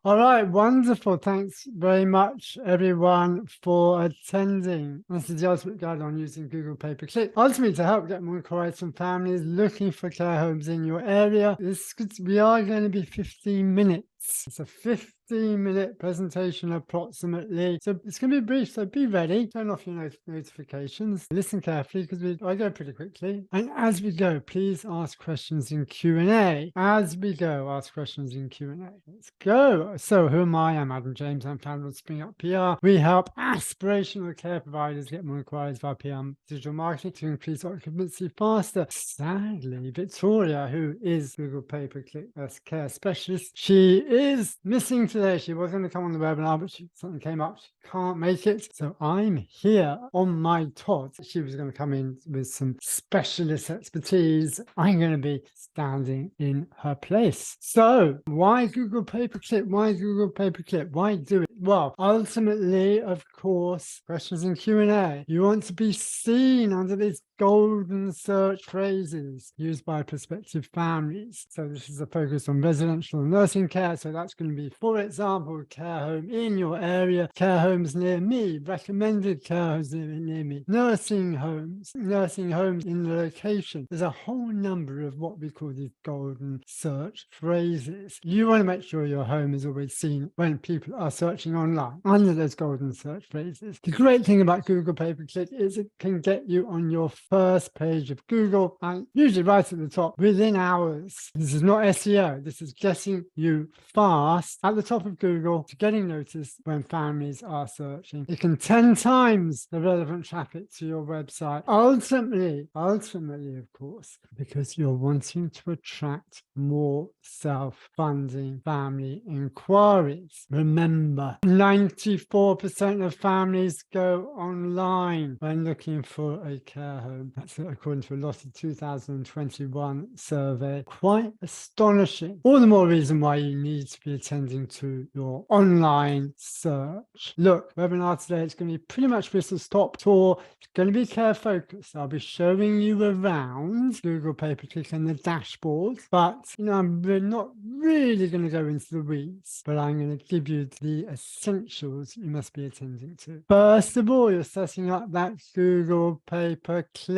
All right, wonderful. Thanks very much, everyone, for attending. This is the ultimate guide on using Google Pay-Per-Click, ultimately to help get more inquiries from families looking for care homes in your area. We are going to be 15 minutes. It's a 15-minute presentation approximately. So it's going to be brief, so be ready. Turn off your notifications. Listen carefully because I go pretty quickly. And as we go, please ask questions in Q&A. As we go, ask questions in Q&A. Let's go. So who am I? I'm Adam James. I'm founder of Springup PR. We help aspirational care providers get more inquiries via PR digital marketing to increase occupancy faster. Sadly, Victoria, who is Google Pay-Per-Click care specialist, she is missing today. She was going to come on the webinar, but something came up. She can't make it. So I'm here on my tot. She was going to come in with some specialist expertise. I'm going to be standing in her place. So why Google Pay-Per-Click? Why Google Pay-Per-Click? Why do it? Well, ultimately, of course, questions in Q&A. You want to be seen under these golden search phrases used by prospective families. So this is a focus on residential nursing care. So that's going to be, for example, care home in your area, care homes near me, recommended care homes near me, nursing homes in the location. There's a whole number of what we call these golden search phrases. You want to make sure your home is always seen when people are searching online under those golden search phrases. The great thing about Google Pay-Per-Click is it can get you on your first page of Google, and usually right at the top within hours. This is not SEO. This is getting you fast at the top of Google to getting noticed when families are searching. It can 10 times the relevant traffic to your website. Ultimately, of course, because you're wanting to attract more self-funding family inquiries. Remember, 94% of families go online when looking for a care home. That's according to a Lottie 2021 survey. Quite astonishing. All the more reason why you need to be attending to your online search. Look, webinar today, it's going to be pretty much Bristol's top tour. It's going to be care focused. I'll be showing you around Google Pay-Per-Click and the dashboard, but we're not really going to go into the weeds, but I'm going to give you the essentials you must be attending to. First of all, you're setting up that Google Pay-Per-Click.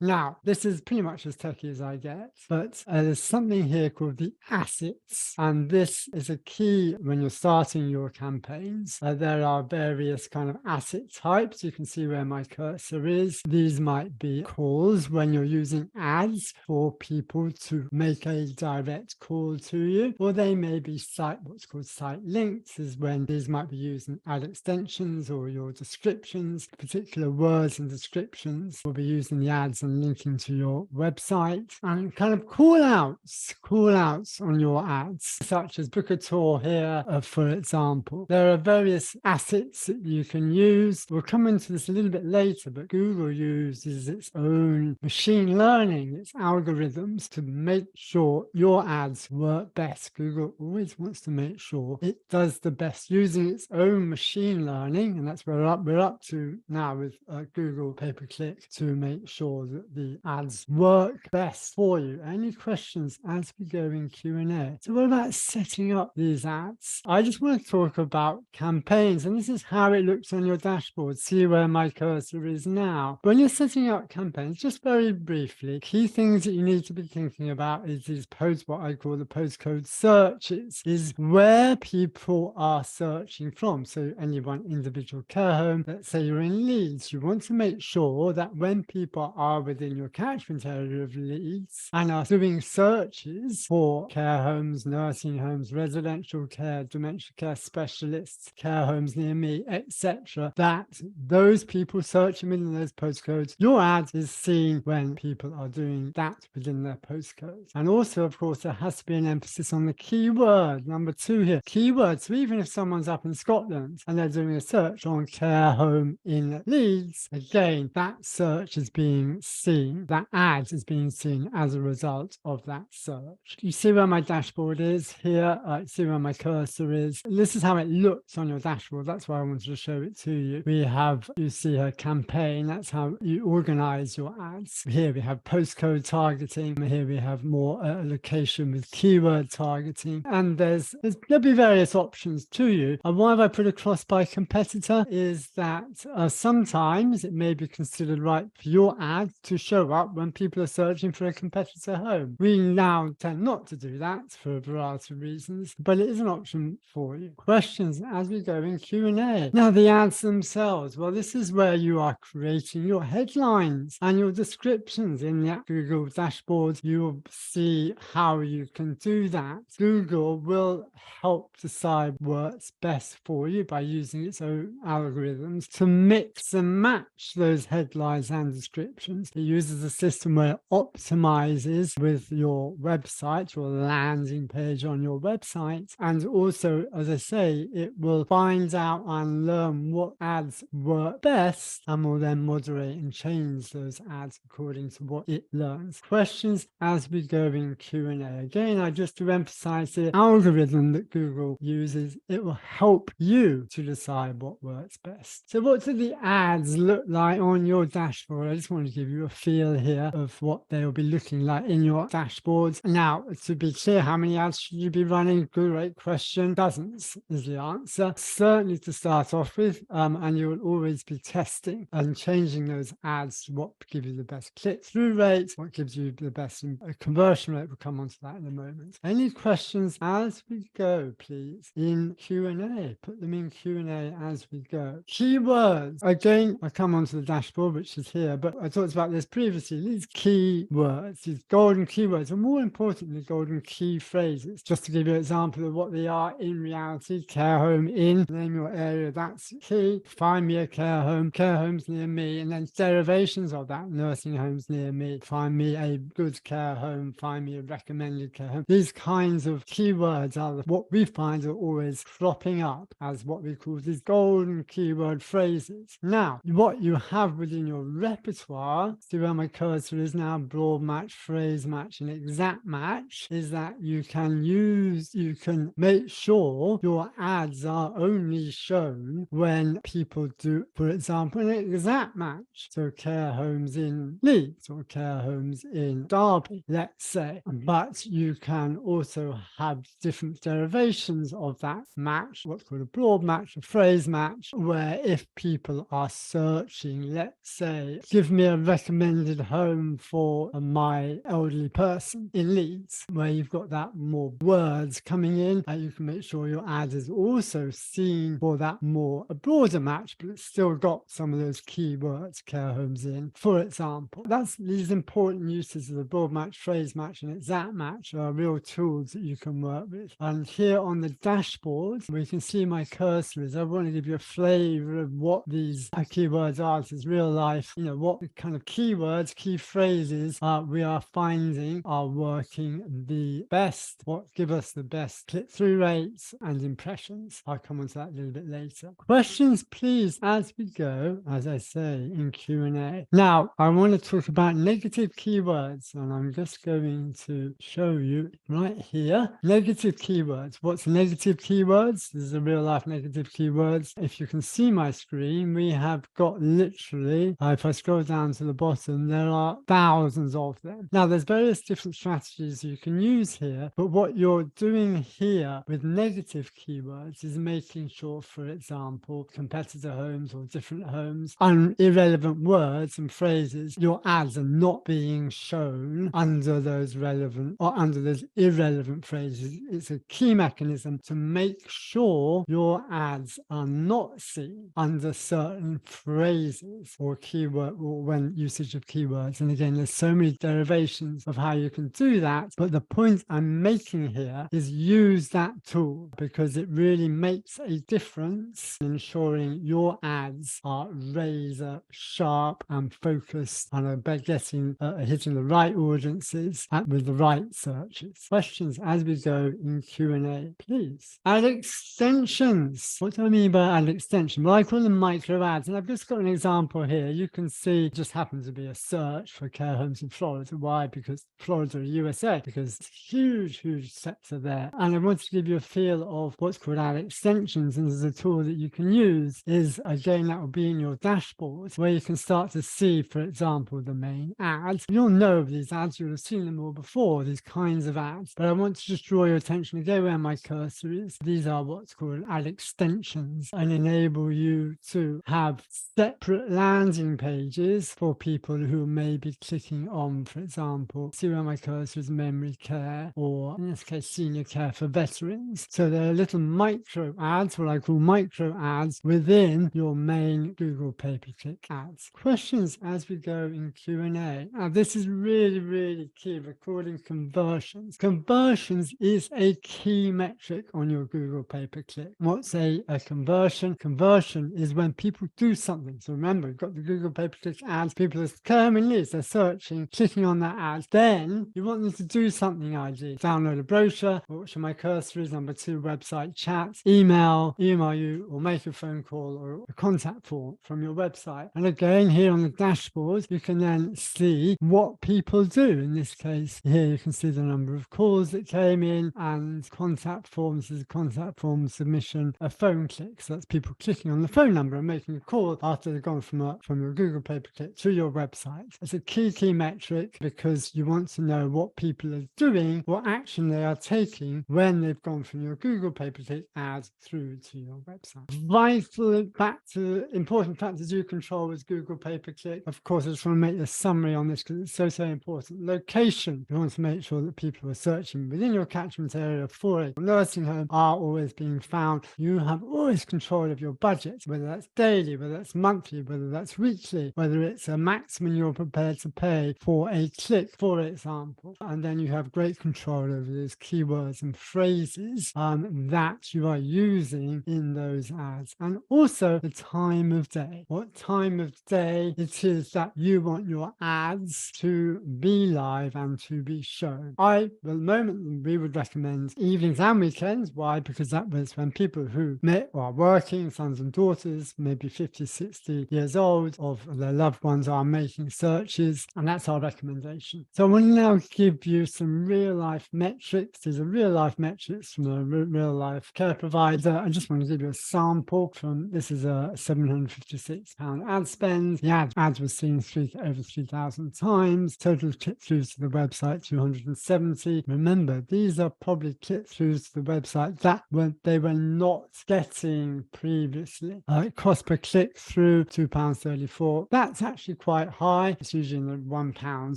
Now, this is pretty much as techy as I get, but there's something here called the assets, and this is a key when you're starting your campaigns. There are various kind of asset types. You can see where my cursor is. These might be calls when you're using ads for people to make a direct call to you, or they may be what's called site links, is when these might be used in ad extensions or your descriptions. Particular words and descriptions will be used in the ads and linking to your website, and kind of call outs on your ads, such as book a tour here, for example. There are various assets that you can use. We'll come into this a little bit later, but Google uses its own machine learning, its algorithms, to make sure your ads work best. Google always wants to make sure it does the best using its own machine learning, and that's where we're up to now with Google Pay-Per-Click, to make sure that the ads work best for you. Any questions as we go in Q&A? So what about setting up these ads? I just want to talk about campaigns, and this is how it looks on your dashboard. See where my cursor is now. When you're setting up campaigns, just very briefly, key things that you need to be thinking about is these what I call the postcode searches, is where people are searching from. So any one individual care home, let's say you're in Leeds, you want to make sure that when people are within your catchment area of Leeds and are doing searches for care homes, nursing homes, residential care, dementia care specialists, care homes near me, etc., that those people searching within those postcodes, your ad is seen when people are doing that within their postcodes. And also, of course, there has to be an emphasis on the keyword. Number 2 here, keywords. So even if someone's up in Scotland and they're doing a search on care home in Leeds, again, that search is being seen, that ad is being seen as a result of that search. You see where my dashboard is here, see where my cursor is. This is how it looks on your dashboard. That's why I wanted to show it to you. We have, you see her campaign. That's how you organize your ads. Here we have postcode targeting. Here we have more location with keyword targeting. And there'll be various options to you. And why have I put across by competitor is that sometimes it may be considered right for your ad to show up when people are searching for a competitor home. We now tend not to do that for a variety of reasons, but it is an option for you. Questions as we go in Q&A. Now, the ads themselves. Well, this is where you are creating your headlines and your descriptions in the Google dashboard. You'll see how you can do that. Google will help decide what's best for you by using its own algorithms to mix and match those headlines and descriptions. It uses a system where it optimizes with your website, your landing page on your website. And also, as I say, it will find out and learn what ads work best and will then moderate and change those ads according to what it learns. Questions as we go in Q&A. Again, I just to emphasize the algorithm that Google uses, it will help you to decide what works best. So what do the ads look like on your dashboard? I just want to give you a feel here of what they will be looking like in your dashboard. Now, to be clear, how many ads should you be running? Great question. Dozens is the answer. Certainly to start off with, and you will always be testing and changing those ads to what gives you the best click-through rate, what gives you the best conversion rate. We'll come on to that in a moment. Any questions as we go, please, in Q&A? Put them in Q&A as we go. Keywords. Again, I come onto the dashboard, which is here, but I talked about this previously. These keywords, these golden keywords, and more importantly, golden key phrases. Just to give you an example of what they are in reality: care home in, name your area, that's key. Find me a care home, care homes near me, and then derivations of that: nursing homes near me, find me a good care home, find me a recommended care home. These kinds of keywords are what we find are always cropping up as what we call these golden keyword phrases. Now, what you have within your repertoire, see where my cursor is now, broad match, phrase match, and exact match, is that you can make sure your ads are only shown when people do, for example, an exact match. So care homes in Leeds or care homes in Derby, let's say. But you can also have different derivations of that match, what's called a broad match, a phrase match, where if people are searching, let's say, give me a recommended home for my elderly person in Leeds, where you've got that more words coming in, and you can make sure your ad is also seen for that more a broader match, but it's still got some of those keywords, care homes in, for example. That's these important uses of the broad match, phrase match, and exact match are real tools that you can work with. And here on the dashboard, we can see my cursor is. I want to give you a flavor of what these keywords are. This is real life, what kind of keywords, key phrases we are finding are working the best, what give us the best click-through rates and impressions. I'll come on to that a little bit later. Questions, please, as we go, as I say, in Q&A. Now, I want to talk about negative keywords, and I'm just going to show you right here. Negative keywords. What's negative keywords? This is a real life negative keywords. If you can see my screen, we have got literally, if I scroll down to the bottom, there are thousands of them. Now, there's various different strategies you can use here, but what you're doing here with negative keywords is making sure, for example, competitor homes or different homes, and irrelevant words and phrases, your ads are not being shown under those relevant or under those irrelevant phrases. It's a key mechanism to make sure your ads are not seen under certain phrases or keyword or when usage of keywords. And again, there's so many derivations of how you can do that, but the point I'm making here is use that tool because it really makes a difference in ensuring your ads are razor sharp and focused and are getting hitting the right audiences with the right searches. Questions as we go in Q&A, please. Ad extensions. What do I mean by ad extension? Well, I call them micro ads, and I've just got an example here. You can see, it just happens going to be a search for care homes in Florida. Why? Because Florida, USA, because it's a huge sector there. And I wanted to give you a feel of what's called ad extensions. And there's a tool that you can use is, again, that will be in your dashboard where you can start to see, for example, the main ads. You'll know of these ads, you'll have seen them all before, these kinds of ads. But I want to just draw your attention again where my cursor is. These are what's called ad extensions and enable you to have separate landing pages for people who may be clicking on, for example, see where my cursor is, memory care, or in this case, senior care for veterans. So there are little micro ads, what I call micro ads, within your main Google pay-per-click ads. Questions as we go in Q&A. Now, this is really key, recording conversions. Conversions is a key metric on your Google pay-per-click. What's a conversion? Conversion is when people do something. So remember, you've got the Google pay-per-click ads, people are coming leads, they're searching, clicking on that ad. Then you want them to do something, ideally. Download a brochure, which my cursor is, number 2, website chat, email you, or make a phone call or a contact form from your website. And again, here on the dashboard, you can then see what people do. In this case, here you can see the number of calls that came in, and contact forms is a contact form submission, a phone click. So that's people clicking on the phone number and making a call after they've gone from your Google pay-per-click to your website. It's a key metric because you want to know what people are doing, what action they are taking when they've gone from your Google pay-per-click ad through to your website. Vital back to important factors you control with Google pay-per-click. Of course, I just want to make a summary on this because it's so important. Location. You want to make sure that people are searching within your catchment area for a nursing home are always being found. You have always control of your budget, whether that's daily, whether that's monthly, whether that's weekly, whether it's a maximum you're prepared to pay for a click, for example. And then you have great control over those keywords and phrases that you are using in those ads. And also the time of day. What time of day it is that you want your ads to be live and to be shown. At the moment, we would recommend evenings and weekends. Why? Because that was when people who are working, sons and daughters, maybe 50, 60 years old, of their loved ones are making searches, and that's our recommendation. So I want to now give you some real-life metrics. These are real-life metrics from a real-life care provider. I just want to give you a sample from, this is a £756 ad spend. The ad was seen over 3,000 times. Total click-throughs to the website, 270. Remember, these are probably click-throughs to the website that they were not getting previously. Cost per click-through, £2.34. That's actually quite high. It's usually in the £1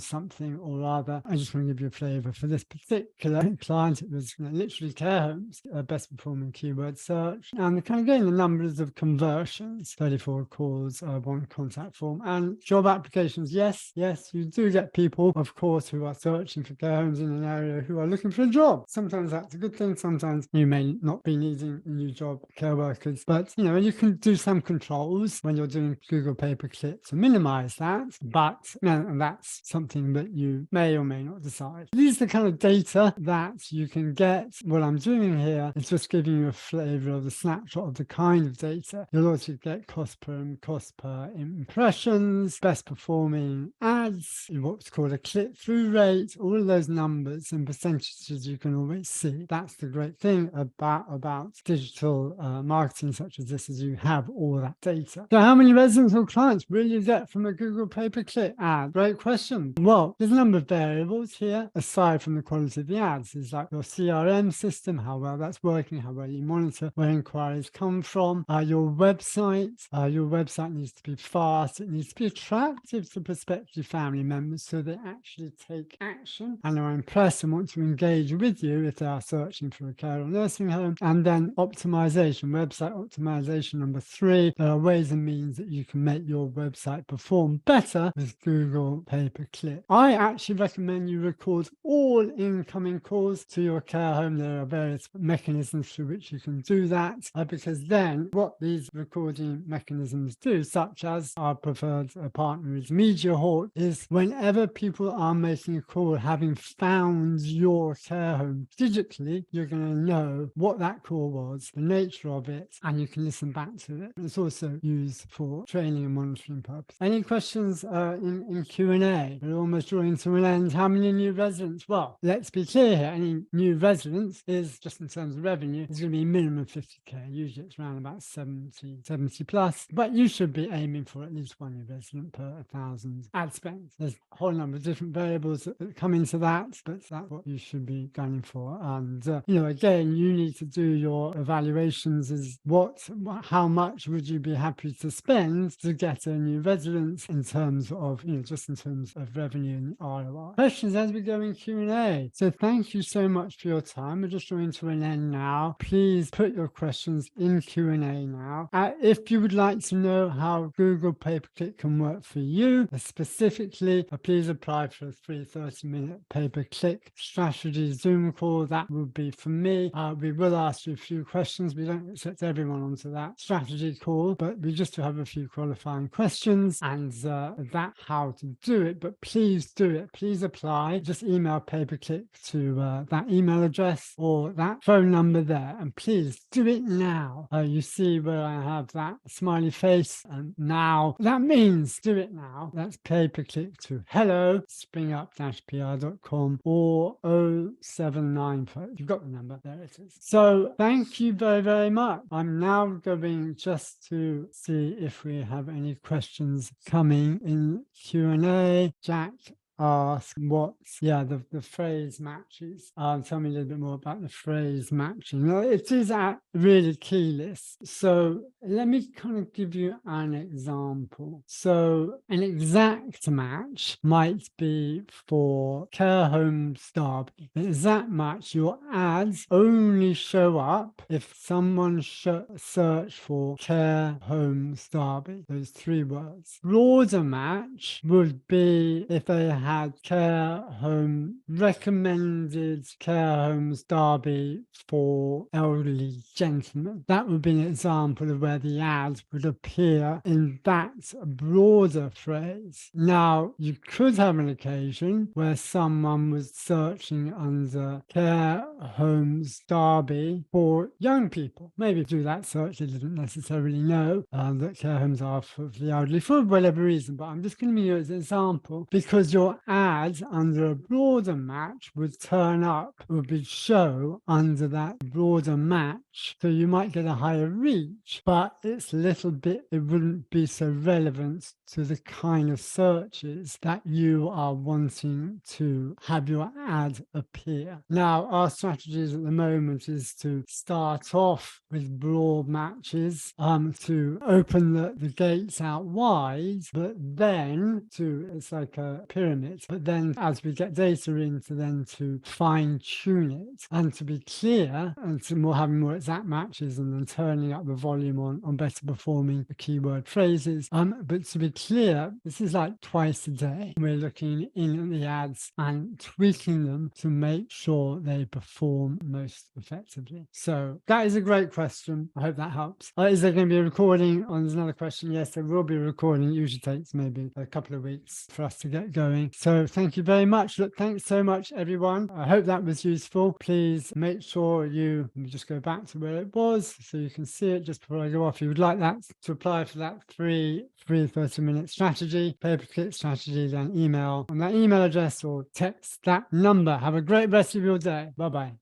something or other. I just want to give you a flavour. For this particular client, it was literally care homes, best performing keyword search. And kind of getting the numbers of conversions, 34 calls, 1 contact form, and job applications. Yes, you do get people, of course, who are searching for care homes in an area who are looking for a job. Sometimes that's a good thing. Sometimes you may not be needing a new job, care workers. But, you can do some controls when you're doing Google pay-per-click to minimize that. But and that's something that you may or may not decide. These are the kind of data that you can get. What I'm doing here is just giving you a flavor of the snapshot of the kind of data. You'll also get cost per impressions, best performing ads, what's called a click-through rate, all of those numbers and percentages you can always see. That's the great thing about digital marketing such as this, is you have all that data. So how many residents or clients will you get from a Google pay-per-click ad? Great question. Well, there's a number of variables here aside from the quality of the ads. It's like your CRM system, how well that's working, how well you monitor where inquiries come from, your website needs to be fast, it needs to be attractive to prospective family members so they actually take action and are impressed and want to engage with you if they are searching for a care or nursing home. And then optimization, website optimization, number 3. There are ways and means that you can make your website perform better with Google pay-per-click. I actually recommend you record all incoming calls to your care home. There are various mechanisms through which you can do that, because then what these recording mechanisms do, such as our preferred partner is MediaHawk, is whenever people are making a call having found your care home digitally, you're going to know what that call was, the nature of it, and you can listen back to it. It's also used for training and monitoring purposes. Any questions? questions in Q&A. We're almost drawing to an end. How many new residents? Well, let's be clear here. Any new residents is, just in terms of revenue, is going to be minimum 50k. Usually it's around about 70 plus, but you should be aiming for at least one new resident per 1,000 ad spend. There's a whole number of different variables that come into that, but that's what you should be gunning for. And, again, you need to do your evaluations as how much would you be happy to spend to get a new resident in terms of, just in terms of revenue and ROI. Questions as we go in Q&A. So thank you so much for your time. We're just drawing to an end now. Please put your questions in Q&A now. If you would like to know how Google pay-per-click can work for you, specifically, please apply for a free 30-minute pay-per-click strategy Zoom call. That would be for me. We will ask you a few questions. We don't accept everyone onto that strategy call, but we just have a few qualifying questions and that how to do it. But please do it. Please apply. Just email pay-per-click to that email address or that phone number there, and please do it now. You see where I have that smiley face, and now that means do it now. That's pay-per-click to hello@springup-pr.com or 0795. You've got the number, there it is. So thank you very, very much. I'm now going just to see if we have any questions coming in Q&A. Jack ask the phrase matches. Tell me a little bit more about the phrase matching. Now, it is a really key list. So let me kind of give you an example. So an exact match might be for care homes Derby. An exact match, your ads only show up if someone search for care homes Derby. Those 3 words. Broader match would be if they had recommended care homes Derby for elderly gentlemen. That would be an example of where the ads would appear in that broader phrase. Now, you could have an occasion where someone was searching under care homes Derby for young people. Maybe through that search, they didn't necessarily know that care homes are for the elderly for whatever reason, but I'm just going to use it as an example because your ad under a broader match would show under that broader match. So you might get a higher reach, but it wouldn't be so relevant to the kind of searches that you are wanting to have your ad appear. Now, our strategies at the moment is to start off with broad matches, to open the gates out wide, but then it's like a pyramid. But then as we get data in to fine tune it and to be clear and to having more exact matches and then turning up the volume on better performing the keyword phrases. But to be clear, this is like twice a day. We're looking in at the ads and tweaking them to make sure they perform most effectively. So that is a great question. I hope that helps. Is there going to be a recording? There's another question. Yes, there will be a recording. It usually takes maybe a couple of weeks for us to get going. So thank you very much. Look, thanks so much, everyone. I hope that was useful. Please make sure let me just go back to where it was so you can see it just before I go off. If you would like that to apply for that free 30-minute strategy, pay-per-click strategy, then email on that email address or text that number. Have a great rest of your day. Bye-bye.